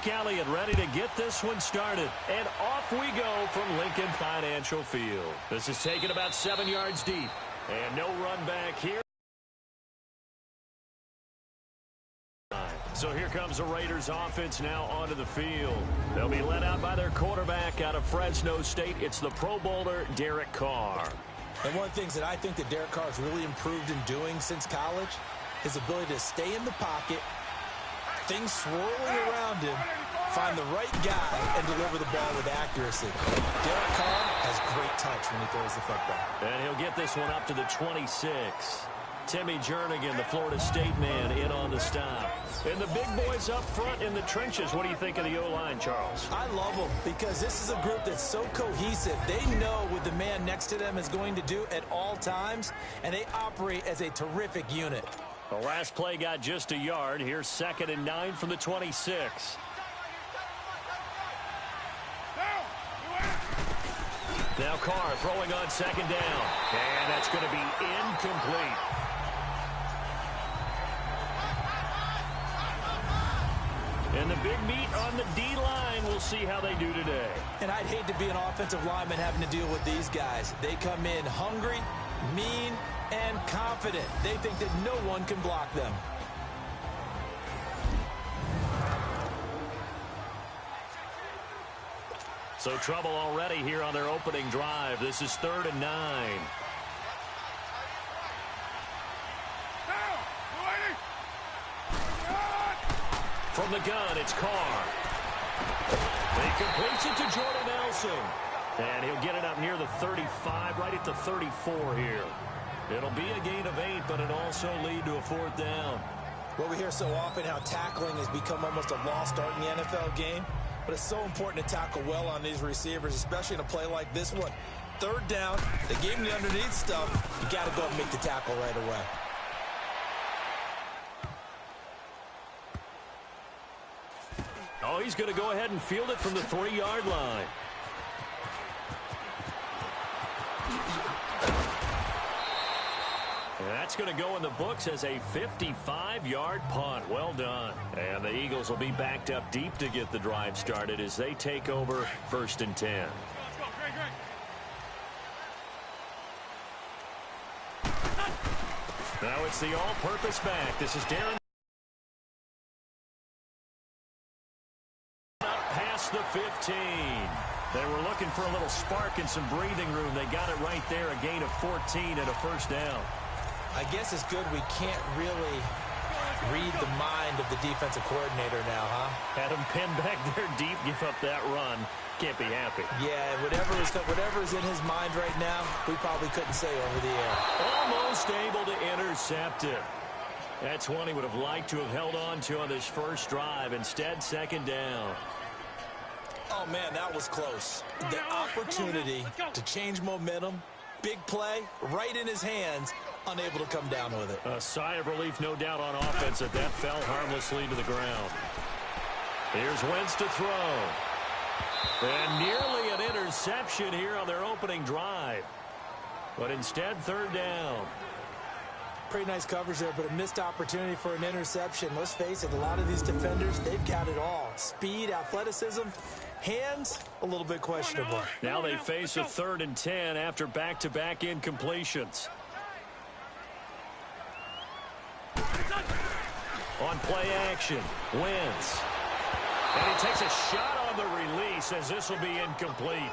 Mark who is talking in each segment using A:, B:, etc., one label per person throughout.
A: Elliott ready to get this one started. And off we go from Lincoln Financial Field. This is taken about 7 yards deep. And no run back here. So here comes the Raiders offense now onto the field. They'll be led out by their quarterback out of Fresno State. It's the Pro Bowler, Derek Carr.
B: And one of the things that I think that Derek Carr has really improved in doing since college, his ability to stay in the pocket, things swirling around him, find the right guy, and deliver the ball with accuracy. Derek Carr has great touch when he throws the football.
A: And he'll get this one up to the 26. Timmy Jernigan, the Florida State man, in on the stop. And the big boys up front in the trenches. What do you think of the O-line, Charles?
B: I love them because this is a group that's so cohesive. They know what the man next to them is going to do at all times, and they operate as a terrific unit.
A: The last play got just a yard. Here's 2nd and 9 from the 26. Now Carr throwing on 2nd down. And that's going to be incomplete. And the big meat on the D-line. We'll see how they do today.
B: And I'd hate to be an offensive lineman having to deal with these guys. They come in hungry, mean, and confident. They think that no one can block them.
A: So trouble already here on their opening drive. This is 3rd and 9. From the gun, it's Carr. He completes it to Jordan Nelson. And he'll get it up near the 35, right at the 34 here. It'll be a gain of 8, but it also lead to a 4th down.
B: Well, we hear so often how tackling has become almost a lost art in the NFL game. But it's so important to tackle well on these receivers, especially in a play like this one. 3rd down, they gave him the underneath stuff. You got to go and make the tackle right away.
A: Oh, he's going to go ahead and field it from the 3-yard line. And that's going to go in the books as a 55-yard punt. Well done. And the Eagles will be backed up deep to get the drive started as they take over 1st and 10. Now it's the all-purpose back. This is Darren. Past the 15. They were looking for a little spark and some breathing room. They got it right there, a gain of 14 and a 1st down.
B: I guess it's good we can't really read the mind of the defensive coordinator now, huh?
A: Had him pinned back there deep, give up that run. Can't be happy.
B: Yeah, whatever is in his mind right now, we probably couldn't say over the air.
A: Almost able to intercept it. That's one he would have liked to have held on to on this first drive. Instead, 2nd down.
B: Oh, man, that was close. The opportunity to change momentum, big play, right in his hands, unable to come down with it.
A: A sigh of relief, no doubt, on offense that fell harmlessly to the ground. Here's Wentz to throw. And nearly an interception here on their opening drive. But instead, 3rd down.
B: Pretty nice coverage there, but a missed opportunity for an interception. Let's face it, a lot of these defenders, they've got it all. Speed, athleticism, hands, a little bit questionable.
A: Now they face a 3rd and 10 after back-to-back incompletions. On play action, Wentz. And he takes a shot on the release as this will be incomplete.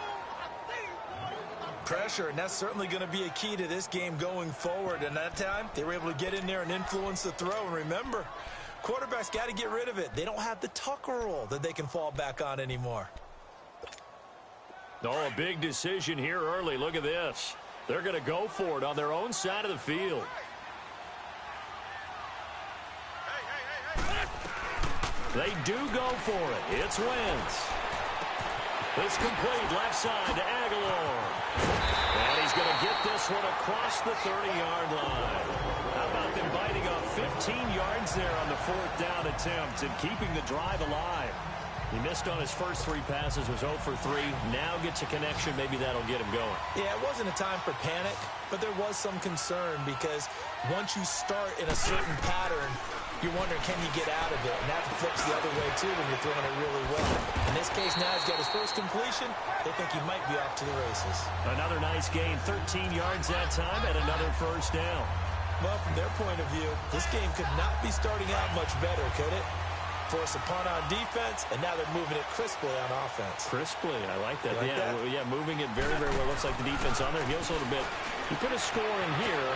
B: Pressure, and that's certainly going to be a key to this game going forward. And that time, they were able to get in there and influence the throw. And remember, quarterbacks got to get rid of it. They don't have the Tucker rule that they can fall back on anymore.
A: Oh, a big decision here early. Look at this. They're going to go for it on their own side of the field. They do go for it. It's Wentz. It's complete left side to Aguilar. And he's going to get this one across the 30-yard line. How about them biting off 15 yards there on the 4th down attempt and keeping the drive alive? He missed on his first 3 passes, was 0 for 3. Now gets a connection. Maybe that'll get him going.
B: Yeah, it wasn't a time for panic, but there was some concern because once you start in a certain pattern, you're wondering, can he get out of it? And that flips the other way, too, when you're throwing it really well. In this case, now he's got his first completion. They think he might be off to the races.
A: Another nice gain, 13 yards that time, and another first down.
B: Well, from their point of view, this game could not be starting out much better, could it? Force a punt on defense, and now they're moving it crisply on offense.
A: Crisply, I like that.
B: Like that?
A: Yeah, moving it very, very well. Looks like the defense on their heels a little bit. You put a score in here,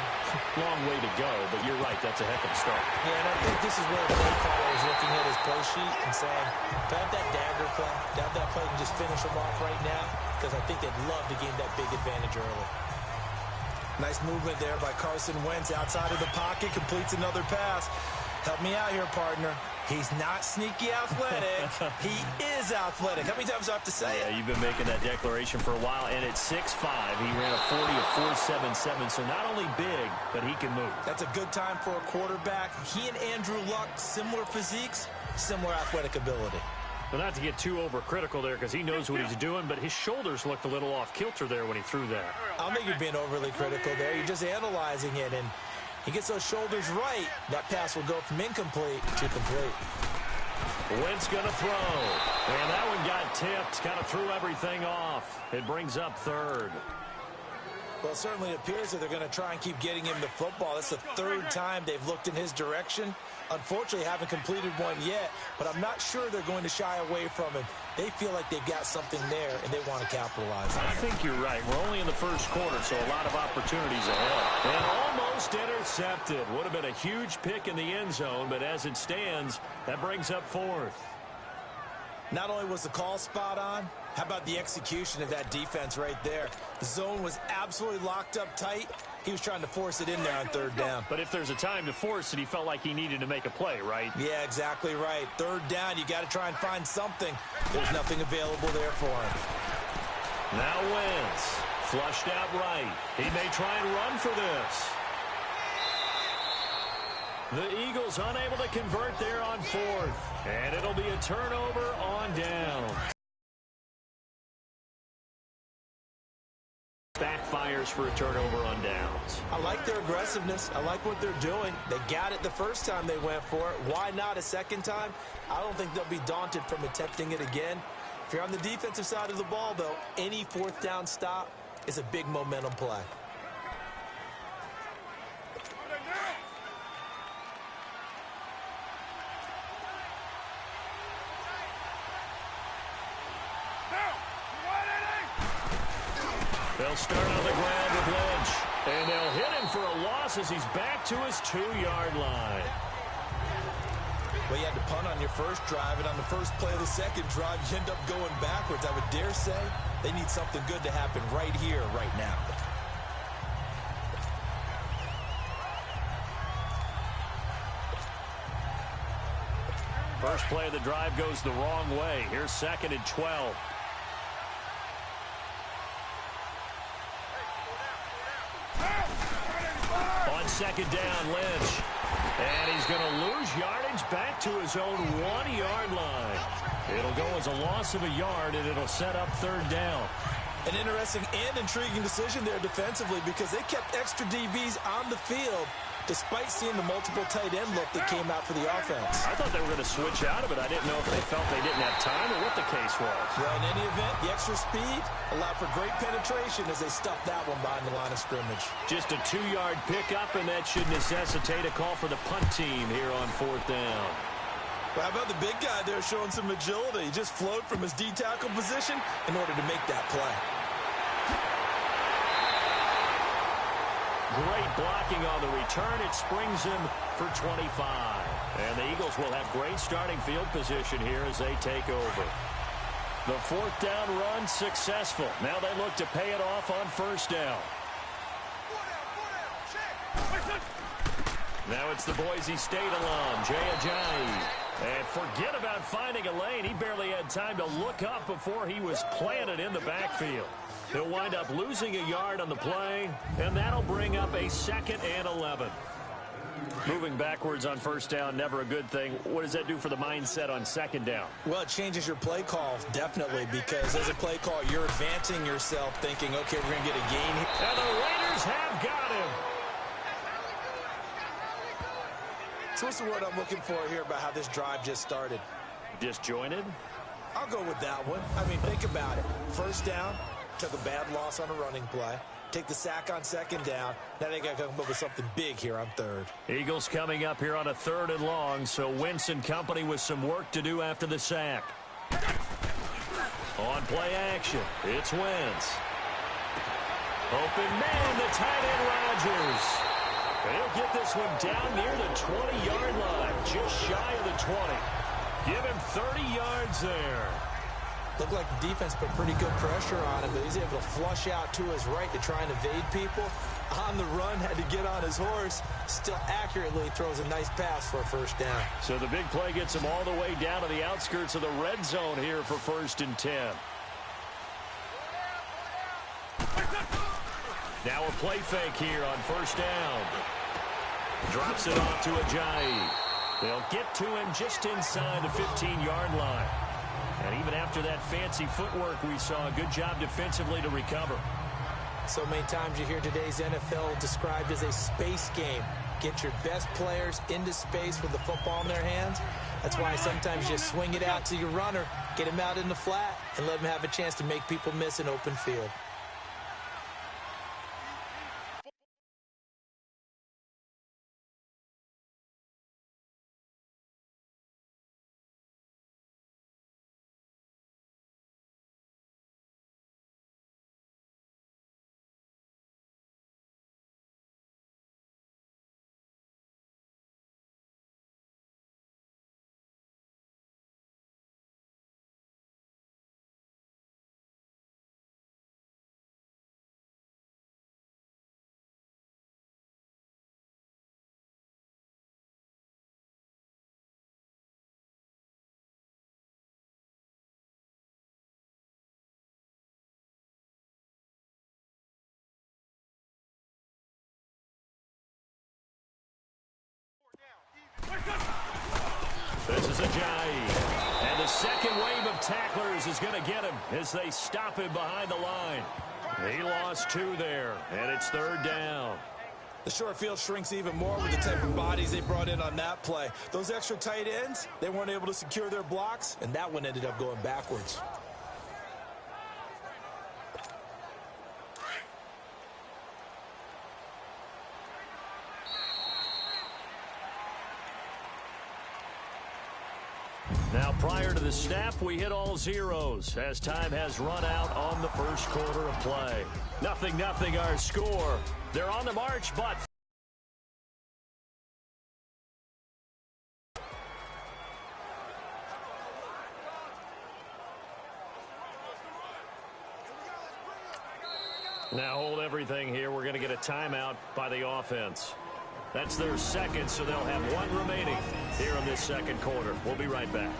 A: long way to go, but you're right, that's a heck of a start.
B: Yeah, and I think this is where the play caller is looking at his play sheet and saying, to have that dagger play, to have that play and just finish them off right now, because I think they'd love to gain that big advantage early. Nice movement there by Carson Wentz outside of the pocket, completes another pass. Help me out here, partner. He's not sneaky athletic. He is athletic. How many times do I have to say it?
A: Yeah, you've been making that declaration for a while, and at 6'5", he ran a 40 of 4.77, so not only big, but he can move.
B: That's a good time for a quarterback. He and Andrew Luck, similar physiques, similar athletic ability.
A: Well, not to get too overcritical there because he knows what he's doing, but his shoulders looked a little off kilter there when he threw that.
B: I don't think you're being overly critical there. You're just analyzing it, and he gets those shoulders right. That pass will go from incomplete to complete.
A: Wentz going to throw. And that one got tipped, kind of threw everything off. It brings up third.
B: Well, it certainly appears that they're going to try and keep getting him the football. That's the third time they've looked in his direction. Unfortunately, haven't completed one yet, but I'm not sure they're going to shy away from him. They feel like they've got something there, and they want to capitalize on it.
A: I think you're right. We're only in the first quarter, so a lot of opportunities ahead. And almost intercepted. Would have been a huge pick in the end zone, but as it stands, that brings up fourth.
B: Not only was the call spot on, how about the execution of that defense right there? The zone was absolutely locked up tight. He was trying to force it in there on third down.
A: But if there's a time to force it, he felt like he needed to make a play, right?
B: Yeah, exactly right. Third down, you got to try and find something. There's nothing available there for him.
A: Now Wentz, flushed out right. He may try and run for this. The Eagles unable to convert there on fourth. And it'll be a turnover on down. Backfires for a turnover on downs.
B: I like their aggressiveness. I like what they're doing. They got it the first time they went for it. Why not a second time? I don't think they'll be daunted from attempting it again. If you're on the defensive side of the ball, though, any fourth down stop is a big momentum play.
A: They'll start on the ground with Lynch. And they'll hit him for a loss as he's back to his 2-yard line.
B: Well, you had to punt on your first drive, and on the first play of the second drive, you end up going backwards. I would dare say they need something good to happen right here, right now.
A: First play of the drive goes the wrong way. Here's 2nd and 12. On 2nd down, Lynch. And he's going to lose yardage back to his own 1-yard line. It'll go as a loss of a yard, and it'll set up 3rd down.
B: An interesting and intriguing decision there defensively because they kept extra DBs on the field despite seeing the multiple tight end look that came out for the offense.
A: I thought they were going to switch out of it. I didn't know if they felt they didn't have time or what the case was.
B: Well, in any event, the extra speed allowed for great penetration as they stuffed that one behind the line of scrimmage.
A: Just a 2-yard pickup, and that should necessitate a call for the punt team here on 4th down.
B: Well, how about the big guy there showing some agility? He just flowed from his D-tackle position in order to make that play.
A: Great blocking on the return. It springs him for 25. And the Eagles will have great starting field position here as they take over. The 4th down run successful. Now they look to pay it off on 1st down. Now it's the Boise State alum, Jay Ajayi. And forget about finding a lane. He barely had time to look up before he was planted in the backfield. He'll wind up losing a yard on the play, and that'll bring up a 2nd and 11. Moving backwards on 1st down, never a good thing. What does that do for the mindset on 2nd down?
B: Well, it changes your play call, definitely, because as a play call, you're advancing yourself thinking, okay, we're going to get a gain here.
A: And the Raiders have got him.
B: So what's the word I'm looking for here about how this drive just started?
A: Disjointed?
B: I'll go with that one. I mean, think about it. First down, took a bad loss on a running play. Take the sack on second down. Now they got to come up with something big here on third.
A: Eagles coming up here on a 3rd and long, so Wentz and company with some work to do after the sack. On play action, it's Wentz. Open man, the tight end Rodgers. He'll get this one down near the 20-yard line, just shy of the 20. Give him 30 yards there.
B: Looked like the defense put pretty good pressure on him, but he's able to flush out to his right to try and evade people. On the run, had to get on his horse. Still accurately throws a nice pass for a first down.
A: So the big play gets him all the way down to the outskirts of the red zone here for 1st and 10. Now a play fake here on 1st down. Drops it off to Ajayi. They'll get to him just inside the 15-yard line. And even after that fancy footwork we saw, a good job defensively to recover.
B: So many times you hear today's NFL described as a space game. Get your best players into space with the football in their hands. That's why sometimes you swing it out to your runner, get him out in the flat, and let him have a chance to make people miss an open field.
A: This is Ajayi. And the second wave of tacklers is going to get him as they stop him behind the line. He lost 2 there, and it's 3rd down.
B: The short field shrinks even more with the type of bodies they brought in on that play. Those extra tight ends, they weren't able to secure their blocks, and that one ended up going backwards.
A: Now, prior to the snap, we hit all zeros as time has run out on the first quarter of play. 0-0 our score. They're on the march, but... Now hold everything here. We're going to get a timeout by the offense. That's their second, so they'll have 1 remaining here in this second quarter. We'll be right back.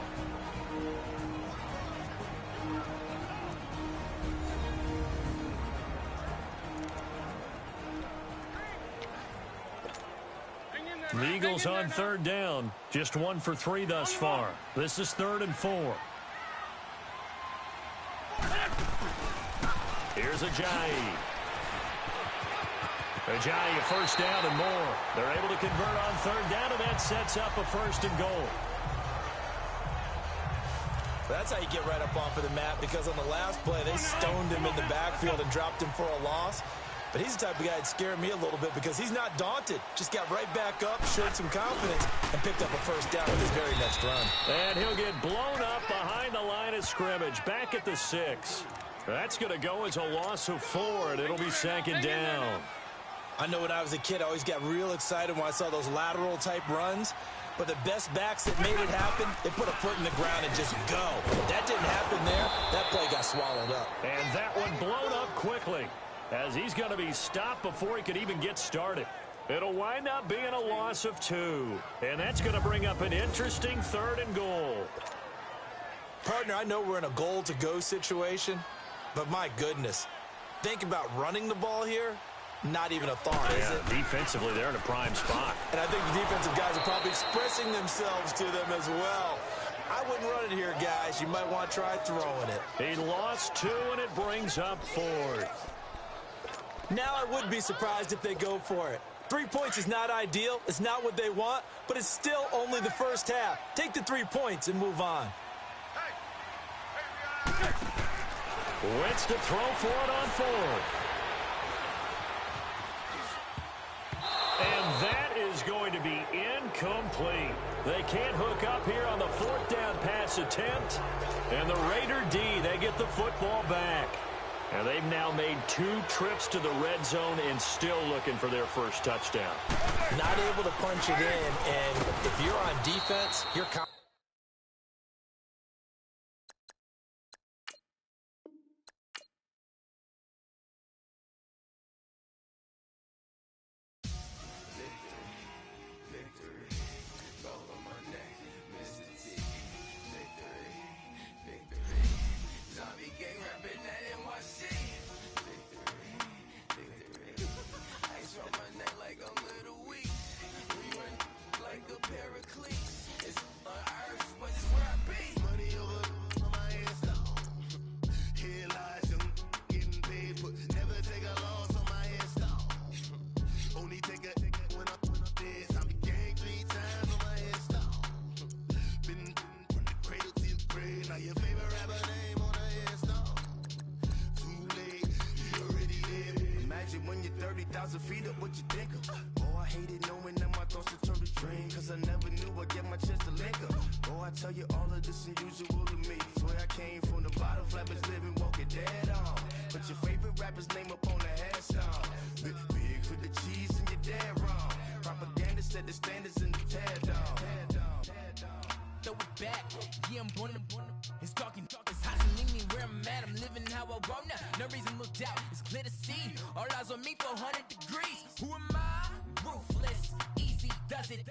A: The Eagles on 3rd down. Just 1 for 3 thus far. This is 3rd and 4. Here's Ajayi. Ajayi, a first down and more. They're able to convert on 3rd down, and that sets up a 1st and goal.
B: That's how you get right up off of the mat, because on the last play, they stoned him in the backfield and dropped him for a loss. But he's the type of guy that scared me a little bit because he's not daunted. Just got right back up, showed some confidence, and picked up a first down with his very next run.
A: And he'll get blown up behind the line of scrimmage, back at the 6. That's going to go as a loss of 4, and it'll be 2nd down.
B: I know when I was a kid, I always got real excited when I saw those lateral-type runs. But the best backs that made it happen, they put a foot in the ground and just go. That didn't happen there. That play got swallowed up.
A: And that one blown up quickly, as he's going to be stopped before he could even get started. It'll wind up being a loss of 2. And that's going to bring up an interesting 3rd and goal.
B: Partner, I know we're in a goal-to-go situation, but my goodness, think about running the ball here. Not even a thought, is it?
A: Defensively, they're in a prime spot.
B: And I think the defensive guys are probably expressing themselves to them as well. I wouldn't run it here, guys. You might want to try throwing it.
A: He lost 2, and it brings up 4th.
B: Now I would be surprised if they go for it. 3 points is not ideal. It's not what they want, but it's still only the first half. Take the 3 points and move on.
A: Wentz to throw for it on fourth. And that is going to be incomplete. They can't hook up here on the fourth down pass attempt. And the Raider D, they get the football back. And they've now made 2 trips to the red zone and still looking for their first touchdown.
B: Not able to punch it in, and if you're on defense, you're
C: when you're 30,000 feet up, what you think of? Oh, I hated knowing that my thoughts would turn to dream, cause I never knew I'd get my chance to link up. Oh, I tell you all of this unusual to me. Swear I came from the bottom, flappers living, walking dead on. But your favorite rapper's name up on the headstone. Big for the cheese and you're dead wrong. Propaganda set the standards in the tear down.
D: Throw it back, yeah, I'm born to it's talking, it's hot, so leave me where I'm at. I'm living how I want now. No reason to look out, it's clear to see. All eyes on me, 400 degrees. Who am I? Ruthless, easy, does it.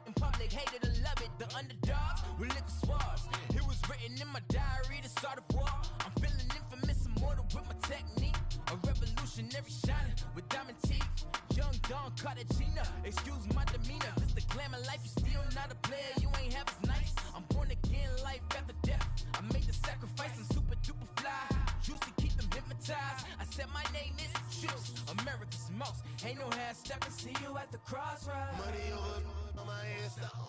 D: In public, hate it or love it. The underdogs with liquor swabs. It was written in my diary to start a war. I'm feeling infamous, immortal with my technique. A revolutionary shining with diamond teeth. Young Don Cartagena, excuse my demeanor. This the glamour life, you still not a player. You ain't half as nice. I'm born again, life after death. I made the sacrifice and super duper fly. Used to keep them hypnotized. I said my name is Juice, America's most. Ain't no half stepping. See you at the crossroads.
C: Money over on my headstone.